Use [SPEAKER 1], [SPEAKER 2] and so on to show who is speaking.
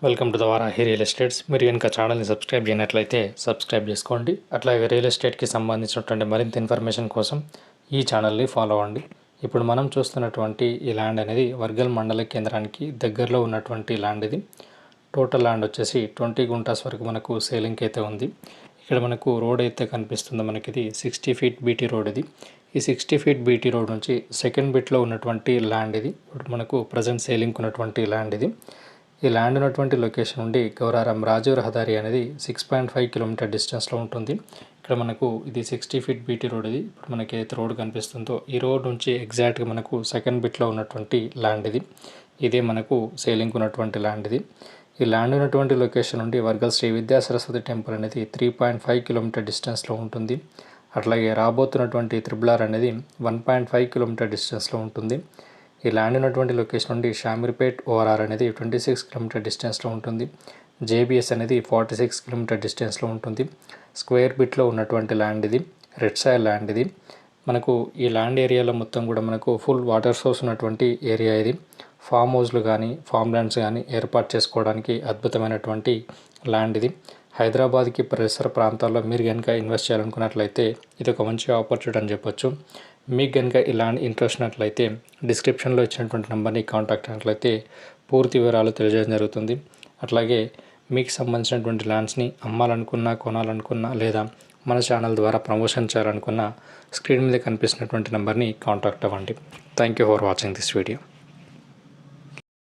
[SPEAKER 1] Welcome to the Varahi real estates. మీరు కనుక ఛానల్ని సబ్స్క్రైబ్ చేయనట్లయితే సబ్స్క్రైబ్ చేసుకోండి. అట్లాగే రియల్ ఎస్టేట్కి సంబంధించినటువంటి మరింత ఇన్ఫర్మేషన్ కోసం ఈ ఛానల్ని ఫాలో అవ్వండి. ఇప్పుడు మనం చూస్తున్నటువంటి ఈ ల్యాండ్ అనేది వర్గల్ మండల కేంద్రానికి దగ్గరలో ఉన్నటువంటి ల్యాండ్ ఇది. టోటల్ ల్యాండ్ వచ్చేసి 20 గుంటాస్ వరకు మనకు సేలింగ్కి అయితే ఉంది. ఇక్కడ మనకు రోడ్ అయితే కనిపిస్తుంది. మనకి ఇది 60 ఫీట్ బీటీ రోడ్ ఇది. ఈ 60 ఫీట్ బీటీ రోడ్ నుంచి సెకండ్ బిట్లో ఉన్నటువంటి ల్యాండ్ ఇది. ఇప్పుడు మనకు ప్రజెంట్ సేలింగ్ ఉన్నటువంటి ల్యాండ్ ఇది. ఈ ల్యాండ్ ఉన్నటువంటి లొకేషన్ నుండి గౌరారం రాజీవ్ రహదారి అనేది 6.5 కిలోమీటర్ డిస్టెన్స్లో ఉంటుంది. ఇక్కడ మనకు ఇది 60 ఫీట్ బీటీ రోడ్ ఇది. ఇప్పుడు మనకి అయితే రోడ్ కనిపిస్తుందో ఈ రోడ్ నుంచి ఎగ్జాక్ట్గా మనకు సెకండ్ బిట్లో ఉన్నటువంటి ల్యాండ్ ఇది. ఇదే మనకు సేలింగ్ ఉన్నటువంటి ల్యాండ్ ఇది. ఈ ల్యాండ్ ఉన్నటువంటి లొకేషన్ నుండి వర్గల్ శ్రీ విద్యా సరస్వతి టెంపుల్ అనేది 3.5 కిలోమీటర్ డిస్టెన్స్లో ఉంటుంది. అట్లాగే రాబోతున్నటువంటి త్రిబులార్ అనేది 1.5 కిలోమీటర్ డిస్టెన్స్లో ఉంటుంది. ఈ ల్యాండ్ ఉన్నటువంటి లొకేషన్ నుండి షామీర్పేట్ ఓఆర్ఆర్ అనేది 26 కిలోమీటర్ డిస్టెన్స్లో ఉంటుంది. జేబీఎస్ అనేది 46 కిలోమీటర్ డిస్టెన్స్లో ఉంటుంది. స్క్వేర్ బిట్లో ఉన్నటువంటి ల్యాండ్ ఇది. రెడ్ సాయిల్ ల్యాండ్ ఇది. మనకు ఈ ల్యాండ్ ఏరియాలో మొత్తం కూడా మనకు ఫుల్ వాటర్ సోర్స్ ఉన్నటువంటి ఏరియా ఇది. ఫామ్ హౌస్లు కానీ ఫామ్ ల్యాండ్స్ కానీ ఏర్పాటు చేసుకోవడానికి అద్భుతమైనటువంటి ల్యాండ్ ఇది. హైదరాబాద్కి పరిసర ప్రాంతాల్లో మీరు కనుక ఇన్వెస్ట్ చేయాలనుకున్నట్లయితే ఇది ఒక మంచి ఆపర్చునిటీ అని చెప్పొచ్చు. మీకు కనుక ఇలాంటి ఇంట్రెస్ట్ ఉన్నట్లయితే డిస్క్రిప్షన్లో ఇచ్చినటువంటి నెంబర్ని కాంటాక్ట్ అయినట్లయితే పూర్తి వివరాలు తెలియజేయడం జరుగుతుంది. అట్లాగే మీకు సంబంధించినటువంటి ల్యాండ్స్ని అమ్మాలనుకున్నా కొనాలనుకున్నా లేదా మన ఛానల్ ద్వారా ప్రమోషన్ చేయాలనుకున్నా స్క్రీన్ మీద కనిపిస్తున్నటువంటి నెంబర్ని కాంటాక్ట్ అవ్వండి. Thank you for watching this video.